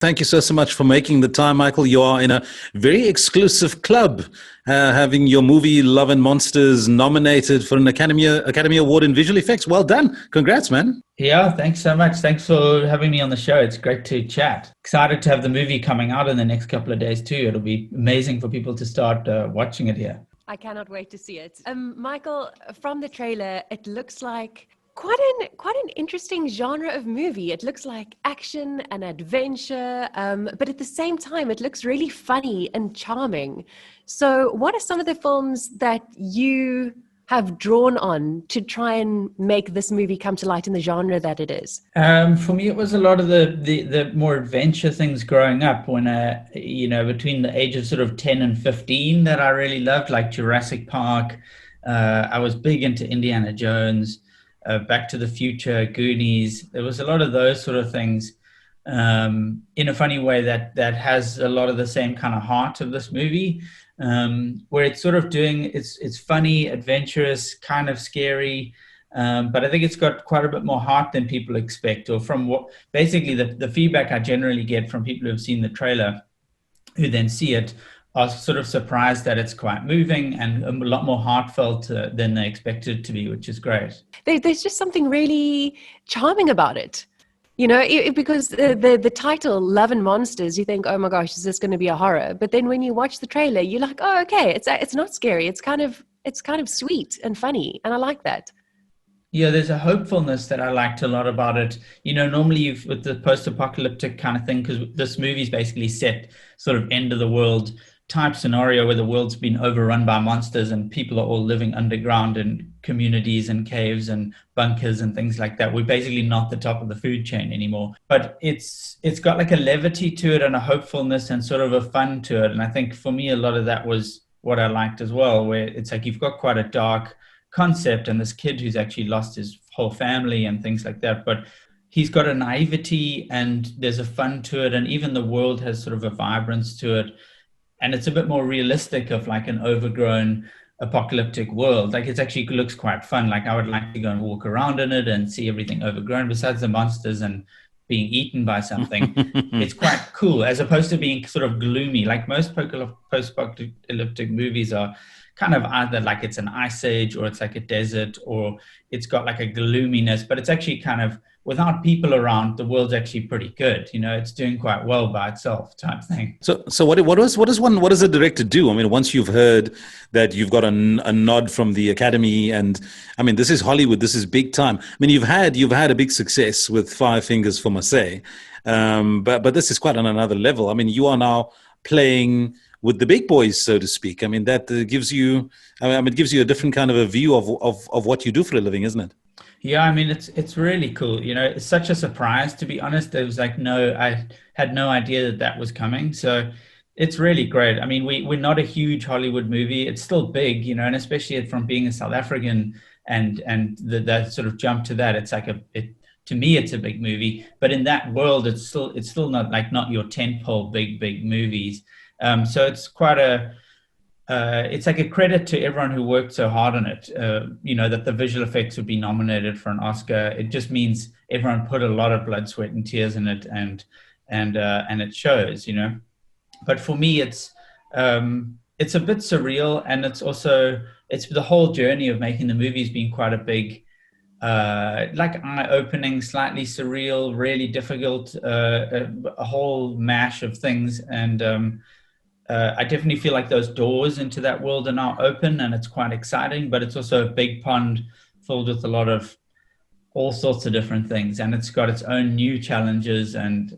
Thank you so much for making the time, Michael. You are in a very exclusive club, having your movie Love and Monsters nominated for an Academy Award in visual effects. Well done. Congrats, man. Yeah, thanks so much. Thanks for having me on the show. It's great to chat. Excited to have the movie coming out in the next couple of days too. It'll be amazing for people to start watching it here. I cannot wait to see it. Michael, from the trailer, it looks like quite an interesting genre of movie. It looks like action and adventure, but at the same time, it looks really funny and charming. So what are some of the films that you have drawn on to try and make this movie come to light in the genre that it is? For me, it was a lot of the more adventure things growing up when, between the age of sort of 10 and 15 that I really loved, like Jurassic Park. I was big into Indiana Jones. Back to the Future, Goonies. There was a lot of those sort of things in a funny way that has a lot of the same kind of heart of this movie, where it's sort of it's funny, adventurous, kind of scary, but I think it's got quite a bit more heart than people expect, or from what basically the feedback I generally get from people who have seen the trailer, who then see it, are sort of surprised that it's quite moving and a lot more heartfelt than they expected it to be, which is great. There's just something really charming about it, because the title Love and Monsters, you think, oh my gosh, is this going to be a horror? But then when you watch the trailer, you're like, oh, okay, it's not scary. It's kind of sweet and funny, and I like that. Yeah, there's a hopefulness that I liked a lot about it. Normally with the post-apocalyptic kind of thing, because this movie's basically set sort of end of the world type scenario where the world's been overrun by monsters and people are all living underground in communities and caves and bunkers and things like that. We're basically not the top of the food chain anymore. But it's got like a levity to it and a hopefulness and sort of a fun to it. And I think for me, a lot of that was what I liked as well, where it's like you've got quite a dark concept and this kid who's actually lost his whole family and things like that. But he's got a naivety and there's a fun to it. And even the world has sort of a vibrance to it. And it's a bit more realistic of like an overgrown apocalyptic world. Like it actually looks quite fun. Like I would like to go and walk around in it and see everything overgrown besides the monsters and being eaten by something. It's quite cool as opposed to being sort of gloomy. Like most post-apocalyptic movies are kind of either like it's an ice age or it's like a desert or it's got like a gloominess, but it's actually kind of without people around, the world's actually pretty good. It's doing quite well by itself type thing. So what does a director do? I mean, once you've heard that you've got a nod from the Academy, and I mean, this is Hollywood, this is big time. I mean, you've had a big success with Five Fingers for Marseille, but this is quite on another level. I mean, you are now playing with the big boys, so to speak. I mean, that gives you a different kind of a view of what you do for a living, isn't it? Yeah, I mean, it's really cool. It's such a surprise, to be honest. There was like I had no idea that was coming. So it's really great. I mean, we're not a huge Hollywood movie. It's still big, and especially from being a South African and that sort of jump to that, it's like to me, it's a big movie. But in that world, it's still not your tentpole big movies. So it's quite it's like a credit to everyone who worked so hard on it. That the visual effects would be nominated for an Oscar. It just means everyone put a lot of blood, sweat, and tears in it, and it shows. But for me, it's a bit surreal, and it's the whole journey of making the movie's been quite a big, like eye-opening, slightly surreal, really difficult, a whole mash of things, and I definitely feel like those doors into that world are now open and it's quite exciting, but it's also a big pond filled with a lot of all sorts of different things. And it's got its own new challenges and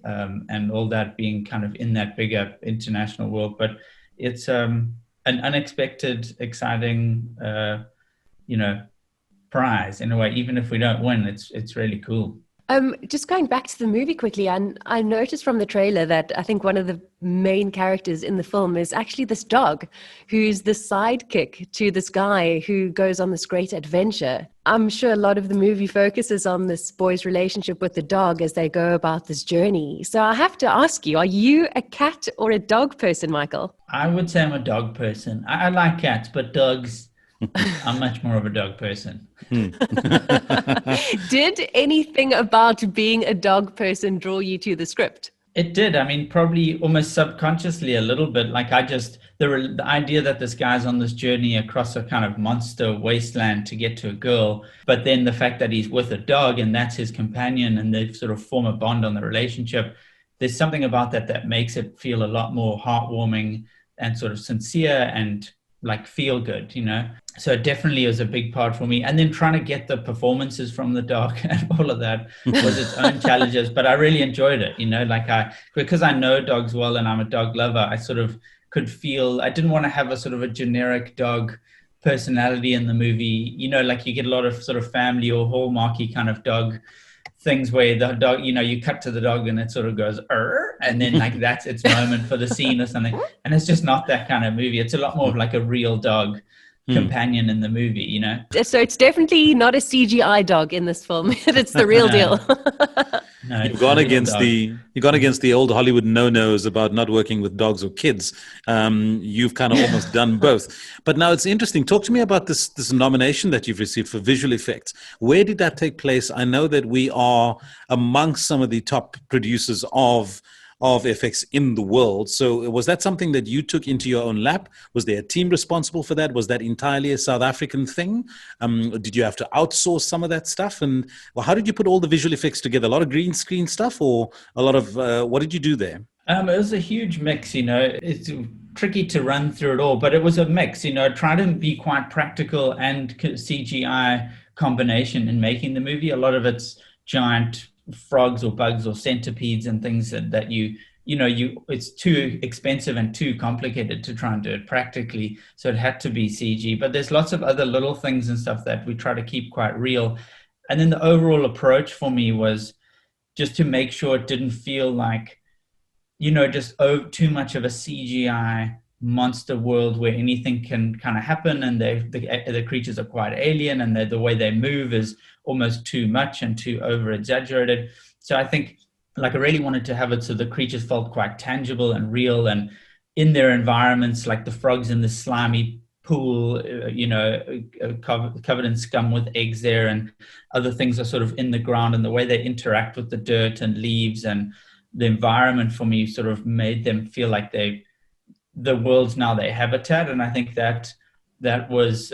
all that being kind of in that bigger international world. But it's an unexpected, exciting, prize in a way. Even if we don't win, it's really cool. Just going back to the movie quickly, and I noticed from the trailer that I think one of the main characters in the film is actually this dog who's the sidekick to this guy who goes on this great adventure. I'm sure a lot of the movie focuses on this boy's relationship with the dog as they go about this journey. So I have to ask you, are you a cat or a dog person, Michael? I would say I'm a dog person. I like cats, but dogs... I'm much more of a dog person. Did anything about being a dog person draw you to the script? It did. I mean, probably almost subconsciously a little bit. Like the idea that this guy's on this journey across a kind of monster wasteland to get to a girl, but then the fact that he's with a dog and that's his companion and they sort of form a bond on the relationship. There's something about that that makes it feel a lot more heartwarming and sort of sincere and like feel good, you know? So it definitely was a big part for me. And then trying to get the performances from the dog and all of that was its own challenges, but I really enjoyed it, you know, because I know dogs well and I'm a dog lover, I sort of could feel, I didn't want to have a sort of a generic dog personality in the movie, you know, like you get a lot of sort of family or hallmarky kind of dog things where the dog, you know, you cut to the dog and it sort of goes, and then like that's its moment for the scene or something. And it's just not that kind of movie. It's a lot more of like a real dog companion in the movie, you know? So it's definitely not a CGI dog in this film. It's the real deal. No, You've gone against the old Hollywood no-nos about not working with dogs or kids. You've kind of almost done both. But now it's interesting. Talk to me about this nomination that you've received for visual effects. Where did that take place? I know that we are amongst some of the top producers of FX in the world. So was that something that you took into your own lap? Was there a team responsible for that? Was that entirely a South African thing? Did you have to outsource some of that stuff? And well, how did you put all the visual effects together? A lot of green screen stuff or a lot of, what did you do there? It was a huge mix, you know. It's tricky to run through it all, but it was a mix, you know, try to be quite practical and CGI combination in making the movie. A lot of it's giant frogs or bugs or centipedes and things that it's too expensive and too complicated to try and do it practically, so it had to be CG. But there's lots of other little things and stuff that we try to keep quite real. And then the overall approach for me was just to make sure it didn't feel like, you know, just too much of a CGI monster world where anything can kind of happen, and the creatures are quite alien, and the way they move is almost too much and too over exaggerated. So I think, like, I really wanted to have it so the creatures felt quite tangible and real and in their environments, like the frogs in the slimy pool, covered in scum with eggs there, and other things are sort of in the ground, and the way they interact with the dirt and leaves and the environment for me sort of made them feel like the world's now their habitat. And I think that was,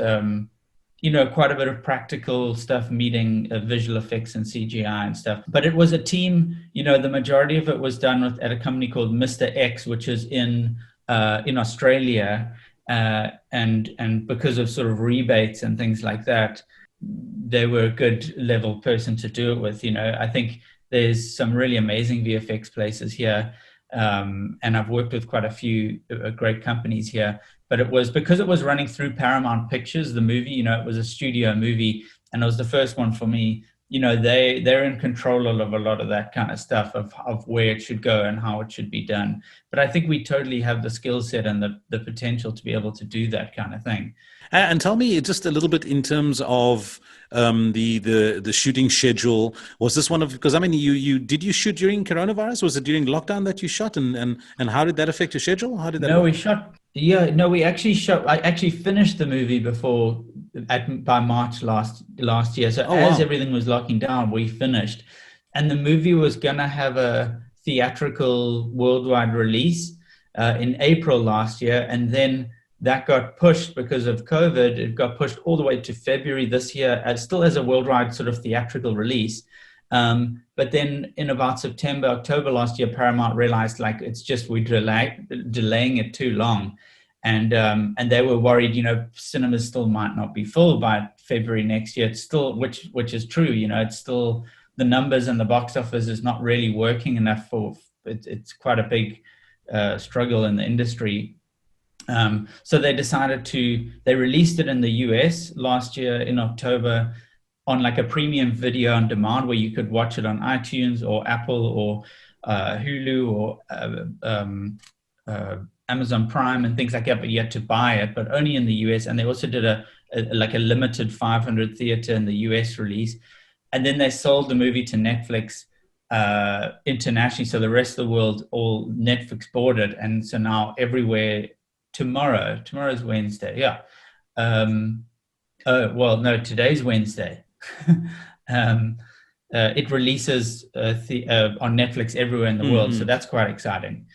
quite a bit of practical stuff meeting visual effects and CGI and stuff. But it was a team, you know, the majority of it was done at a company called Mr. X, which is in Australia. And because of sort of rebates and things like that, they were a good level person to do it with. You know, I think there's some really amazing VFX places here. And I've worked with quite a few great companies here, but it was because it was running through Paramount Pictures, the movie, you know, it was a studio movie, and it was the first one for me. You know, they're in control of a lot of that kind of stuff of where it should go and how it should be done. But I think we totally have the skill set and the potential to be able to do that kind of thing. And tell me just a little bit in terms of the shooting schedule. Was this one of, because I mean, you shoot during coronavirus? Was it during lockdown that you shot, and how did that affect your schedule? How did that? No, we actually shot. I actually finished the movie by March last year. So as everything was locking down, we finished, and the movie was gonna have a theatrical worldwide release in April last year, and then that got pushed because of COVID. It got pushed all the way to February this year, still as a worldwide sort of theatrical release. But then in about September, October last year, Paramount realized like it's just we're delaying it too long. And they were worried, you know, cinemas still might not be full by February next year. It's still, which is true, you know, it's still the numbers and the box office is not really working enough it's quite a big struggle in the industry. So they they released it in the US last year in October on like a premium video on demand where you could watch it on iTunes or Apple or Hulu or Amazon Prime and things like that, but you had to buy it, but only in the US. And they also did a limited 500 theater in the US release. And then they sold the movie to Netflix internationally. So the rest of the world, all Netflix bought it. And so now everywhere, tomorrow's Wednesday. Yeah. Today's Wednesday. it releases on Netflix everywhere in the world. So that's quite exciting.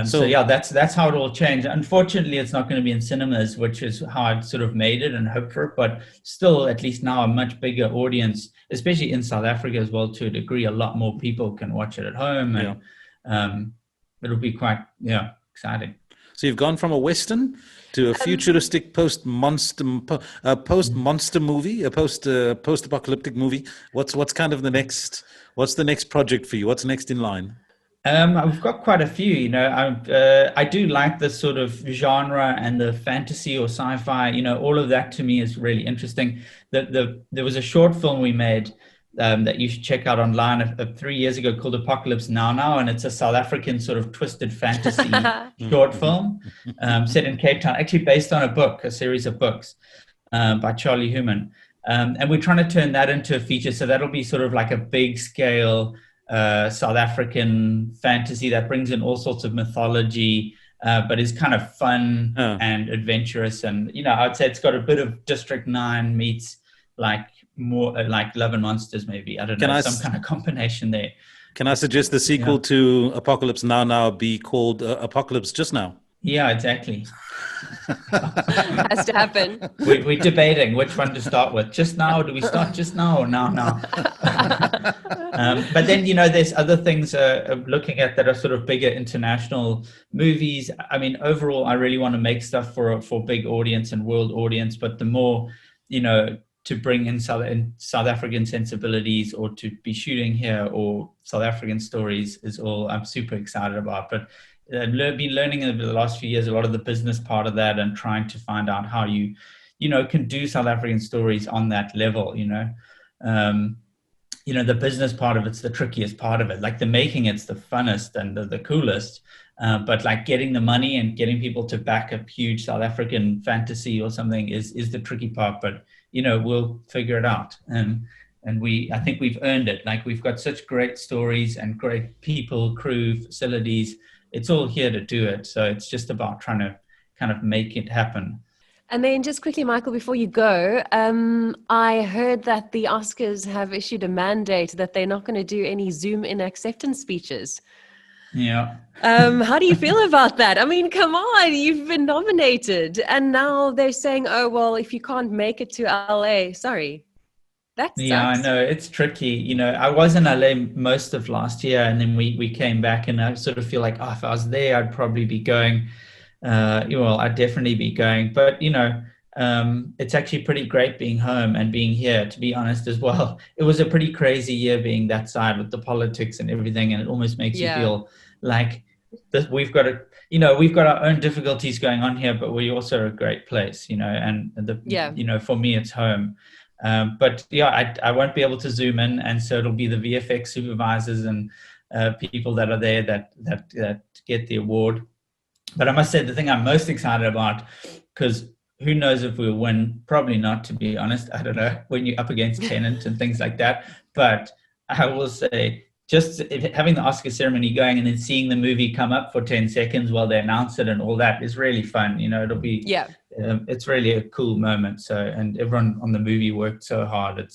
So yeah, that's how it all changed. Unfortunately, it's not going to be in cinemas, which is how I'd sort of made it and hoped for it. But still, at least now, a much bigger audience, especially in South Africa as well, to a degree. A lot more people can watch it at home, and it'll be quite exciting. So you've gone from a Western to a futuristic post-monster movie, a post-apocalyptic movie. What's kind of the next? What's the next project for you? What's next in line? We've got quite a few. I do like the sort of genre and the fantasy or sci-fi. All of that to me is really interesting. There was a short film we made that you should check out online 3 years ago called Apocalypse Now, and it's a South African sort of twisted fantasy short film set in Cape Town, actually based on a series of books by Charlie Human. And we're trying to turn that into a feature, so that'll be sort of like a big scale South African fantasy that brings in all sorts of mythology, but is kind of fun and adventurous. And, I'd say it's got a bit of District 9 meets more like Love and Monsters, maybe. I don't know, some kind of combination there. Can I suggest the sequel to Apocalypse Now be called Apocalypse Just Now? Yeah, exactly. Has to happen. We're debating which one to start with. Just now? Do we start just now or now? But then, there's other things looking at that are sort of bigger international movies. I mean, overall, I really want to make stuff for big audience and world audience. But the more, to bring in South African sensibilities or to be shooting here or South African stories is all I'm super excited about. But I've been learning over the last few years a lot of the business part of that and trying to find out how you can do South African stories on that level. The business part of it's the trickiest part of it. Like the making, it's the funnest and the coolest. But like getting the money and getting people to back a huge South African fantasy or something is the tricky part. But we'll figure it out. And I think we've earned it. Like we've got such great stories and great people, crew, facilities. It's all here to do it. So it's just about trying to kind of make it happen. And then just quickly, Michael, before you go, I heard that the Oscars have issued a mandate that they're not going to do any Zoom-in acceptance speeches. Yeah. How do you feel about that? I mean, come on, you've been nominated. And now they're saying, oh, well, if you can't make it to LA, sorry. That sucks. Yeah, I know. It's tricky. I was in LA most of last year, and then we came back, and I sort of feel like, if I was there, I'd probably be going. I'd definitely be going. But, it's actually pretty great being home and being here, to be honest, as well. It was a pretty crazy year being that side with the politics and everything, and it almost makes you feel like we've got our own difficulties going on here, but we also are a great place, and for me, it's home. But I won't be able to Zoom in, and so it'll be the VFX supervisors and people that are there that get the award. But I must say, the thing I'm most excited about, because who knows if we'll win? Probably not, to be honest. I don't know, when you're up against Tenet and things like that. But I will say, just having the Oscar ceremony going and then seeing the movie come up for 10 seconds while they announce it and all that is really fun. It'll be, it's really a cool moment. So, and everyone on the movie worked so hard.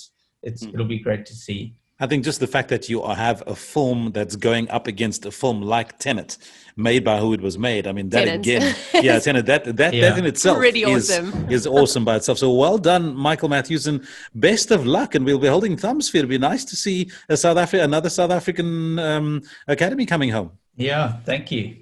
It'll be great to see. I think just the fact that you have a film that's going up against a film like Tenet, made by who it was made. I mean, that Tenet. Again, Tenet, that in itself pretty awesome. is awesome by itself. So well done, Michael Mathews, and best of luck. And we'll be holding thumbs for you. It'll be nice to see another South African Academy coming home. Yeah, thank you.